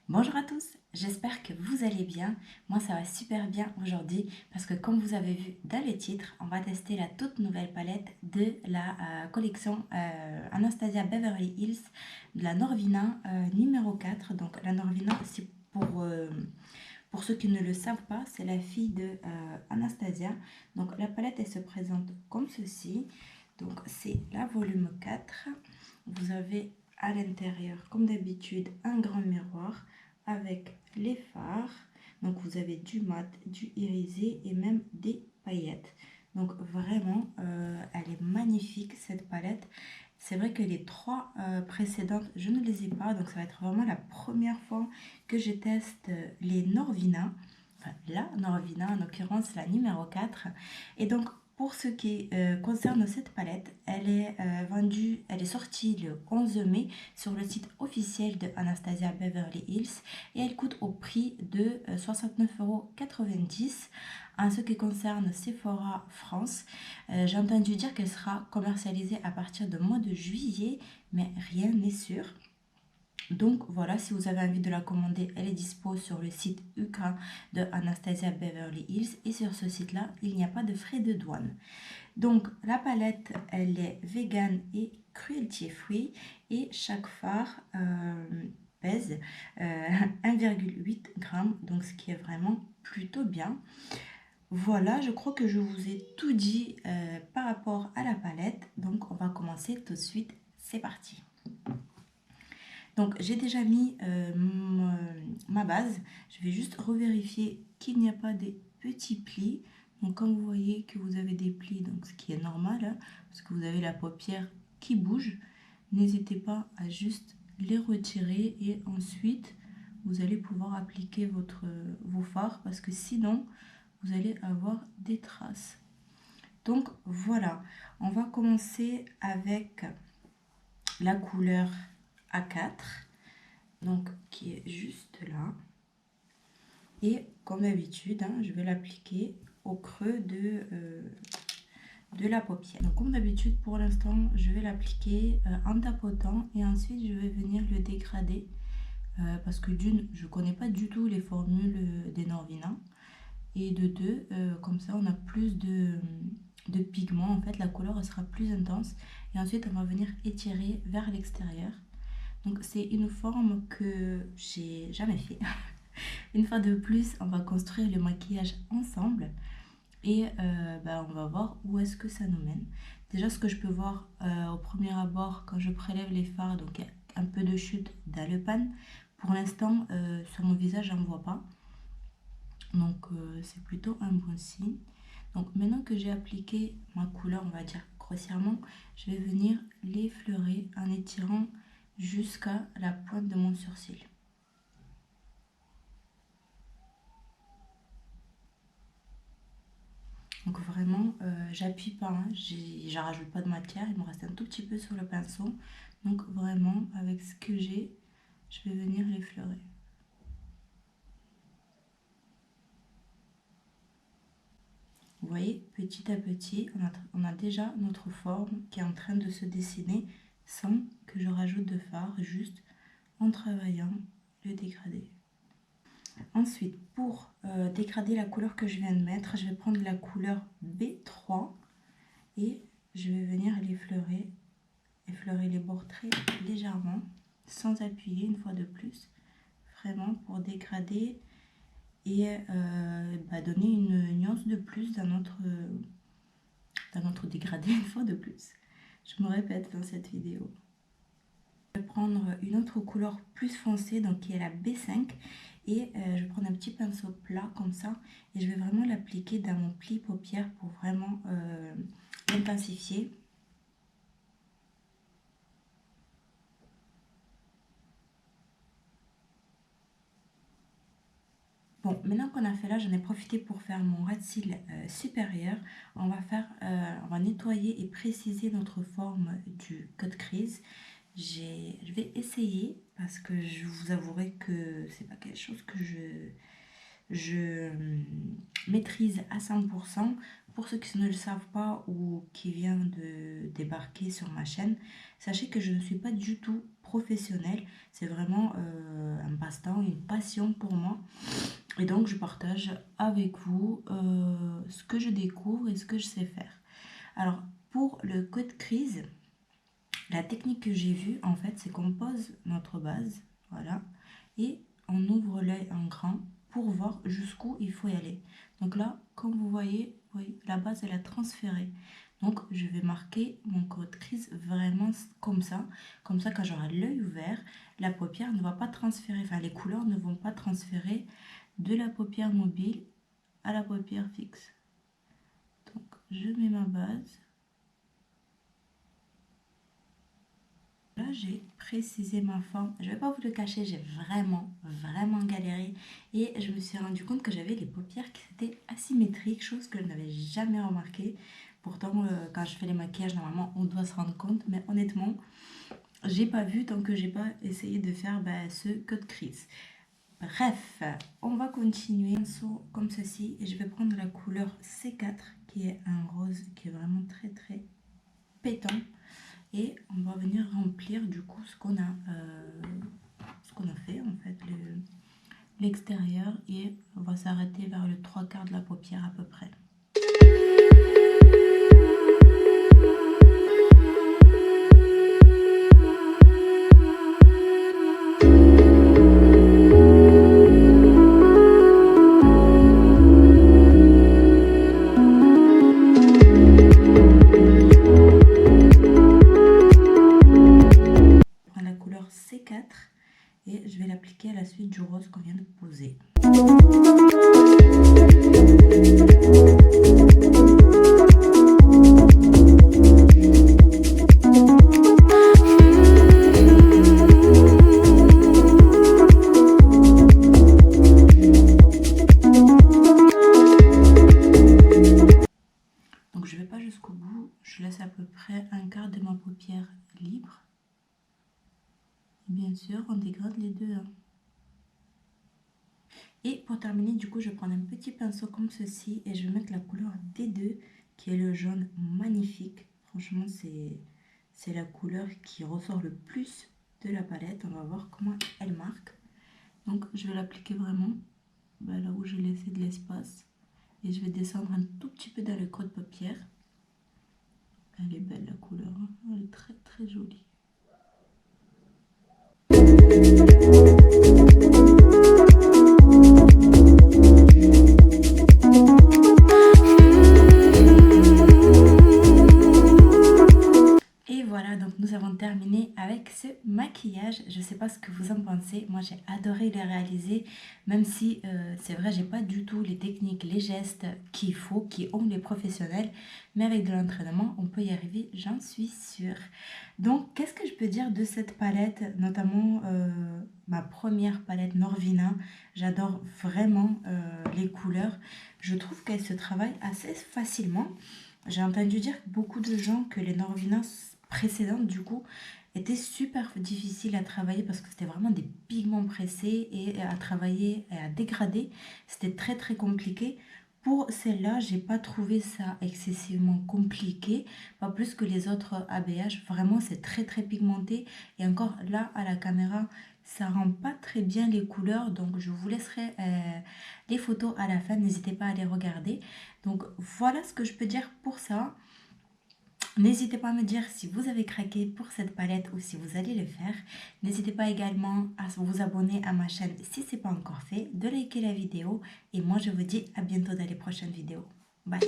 Bonjour à tous, j'espère que vous allez bien. Moi ça va super bien aujourd'hui parce que comme vous avez vu dans le titre, on va tester la toute nouvelle palette de la collection Anastasia Beverly Hills de la Norvina numéro 4. Donc la Norvina, c'est pour ceux qui ne le savent pas, c'est la fille de Anastasia. Donc la palette elle se présente comme ceci. Donc c'est la volume 4. Vous avez à l'intérieur, comme d'habitude, un grand miroir avec les fards. Donc vous avez du mat, du irisé et même des paillettes. Donc vraiment, elle est magnifique cette palette. C'est vrai que les trois précédentes, je ne les ai pas. Donc ça va être vraiment la première fois que je teste les Norvina. Enfin, la Norvina, en l'occurrence la numéro 4. Et donc pour ce qui concerne cette palette, elle est vendue, elle est sortie le 11 mai sur le site officiel de Anastasia Beverly Hills et elle coûte au prix de 69,90 €. En ce qui concerne Sephora France, j'ai entendu dire qu'elle sera commercialisée à partir du mois de juillet, mais rien n'est sûr. Donc voilà, si vous avez envie de la commander, elle est dispo sur le site UK de Anastasia Beverly Hills et sur ce site-là, il n'y a pas de frais de douane. Donc la palette, elle est vegan et cruelty free et chaque fard pèse 1,8 g, donc ce qui est vraiment plutôt bien. Voilà, je crois que je vous ai tout dit par rapport à la palette, donc on va commencer tout de suite, c'est parti. Donc j'ai déjà mis ma base, je vais juste revérifier qu'il n'y a pas des petits plis. Donc comme vous voyez que vous avez des plis, donc ce qui est normal, hein, parce que vous avez la paupière qui bouge, n'hésitez pas à juste les retirer et ensuite vous allez pouvoir appliquer vos fards parce que sinon vous allez avoir des traces. Donc voilà, on va commencer avec la couleur A4. Donc qui est juste là, et comme d'habitude je vais l'appliquer au creux de la paupière. Donc comme d'habitude, pour l'instant je vais l'appliquer en tapotant et ensuite je vais venir le dégrader parce que d'une, je connais pas du tout les formules des Norvina, et de deux, comme ça on a plus de pigments, en fait la couleur sera plus intense, et ensuite on va venir étirer vers l'extérieur. Donc c'est une forme que j'ai jamais fait. Une fois de plus, on va construire le maquillage ensemble et on va voir où est-ce que ça nous mène. Déjà, ce que je peux voir au premier abord quand je prélève les fards, donc il y a un peu de chute dans le pan. Pour l'instant, sur mon visage, j'en vois pas. Donc c'est plutôt un bon signe. Donc maintenant que j'ai appliqué ma couleur, on va dire grossièrement, je vais venir l'effleurer en étirant jusqu'à la pointe de mon sourcil. Donc vraiment, j'appuie pas, hein, je rajoute pas de matière, il me reste un tout petit peu sur le pinceau. Donc vraiment, avec ce que j'ai, je vais venir l'effleurer. Vous voyez, petit à petit, on a déjà notre forme qui est en train de se dessiner sans que je rajoute de fard, juste en travaillant le dégradé. Ensuite, pour dégrader la couleur que je viens de mettre, je vais prendre la couleur B3 et je vais venir l'effleurer, effleurer les bords très légèrement, sans appuyer une fois de plus, vraiment pour dégrader et donner une nuance de plus dans notre dégradé une fois de plus. Je me répète dans cette vidéo. Je vais prendre une autre couleur plus foncée, donc qui est la B5, et je vais prendre un petit pinceau plat comme ça et je vais vraiment l'appliquer dans mon pli paupière pour vraiment intensifier. Bon, maintenant qu'on a fait là, j'en ai profité pour faire mon ras de cils supérieur. On va nettoyer et préciser notre forme du cut crease. Je vais essayer parce que je vous avouerai que c'est pas quelque chose je maîtrise à 100%. Pour ceux qui ne le savent pas ou qui viennent de débarquer sur ma chaîne, sachez que je ne suis pas du tout professionnelle. C'est vraiment un passe-temps, une passion pour moi. Et donc, je partage avec vous ce que je découvre et ce que je sais faire. Alors, pour le code crise, la technique que j'ai vue, en fait, c'est qu'on pose notre base, voilà, et on ouvre l'œil en grand pour voir jusqu'où il faut y aller. Donc là, comme vous voyez, oui, la base, elle a transféré. Donc, je vais marquer mon code crise vraiment comme ça. Comme ça, quand j'aurai l'œil ouvert, la paupière ne va pas transférer, enfin, les couleurs ne vont pas transférer de la paupière mobile à la paupière fixe. Donc, je mets ma base. Là, j'ai précisé ma forme. Je ne vais pas vous le cacher, j'ai vraiment galéré. Et je me suis rendu compte que j'avais les paupières qui étaient asymétriques, chose que je n'avais jamais remarqué. Pourtant, quand je fais les maquillages, normalement, on doit se rendre compte. Mais honnêtement, j'ai pas vu tant que j'ai pas essayé de faire ce code crise. Bref, on va continuer un saut comme ceci. Et je vais prendre la couleur C4, qui est un rose qui est vraiment très pétant. Et on va venir remplir du coup ce qu'on a fait en fait, l'extérieur, et on va s'arrêter vers le 3/4 de la paupière à peu près. C4 et je vais l'appliquer à la suite du rose qu'on vient de poser. Donc je vais pas jusqu'au bout, je laisse à peu près un quart de ma paupière libre. Bien sûr, on dégrade les deux. Et pour terminer, du coup, je vais prendre un petit pinceau comme ceci et je vais mettre la couleur D2, qui est le jaune magnifique. Franchement, c'est la couleur qui ressort le plus de la palette. On va voir comment elle marque. Donc, je vais l'appliquer vraiment là où j'ai laissé de l'espace. Et je vais descendre un tout petit peu dans le creux de paupière. Elle est belle la couleur, hein. Elle est très jolie. Et voilà, donc nous avons terminé avec ce maquillage. Je ne sais pas ce que vous en pensez. Moi, j'ai adoré le réaliser, même si c'est vrai, j'ai pas du tout les techniques, les gestes qu'il faut, qui ont les professionnels. Mais avec de l'entraînement, on peut y arriver, j'en suis sûre. Donc, qu'est-ce que je peux dire de cette palette, notamment ma première palette Norvina. J'adore vraiment les couleurs. Je trouve qu'elle se travaille assez facilement. J'ai entendu dire beaucoup de gens que les Norvina précédentes, du coup, étaient super difficiles à travailler parce que c'était vraiment des pigments pressés et à travailler et à dégrader. C'était très compliqué. Pour celle-là, j'ai pas trouvé ça excessivement compliqué, pas plus que les autres ABH. Vraiment, c'est très pigmenté. Et encore là, à la caméra, ça rend pas très bien les couleurs. Donc, je vous laisserai les photos à la fin. N'hésitez pas à les regarder. Donc, voilà ce que je peux dire pour ça. N'hésitez pas à me dire si vous avez craqué pour cette palette ou si vous allez le faire. N'hésitez pas également à vous abonner à ma chaîne si ce n'est pas encore fait, de liker la vidéo. Et moi, je vous dis à bientôt dans les prochaines vidéos. Bye!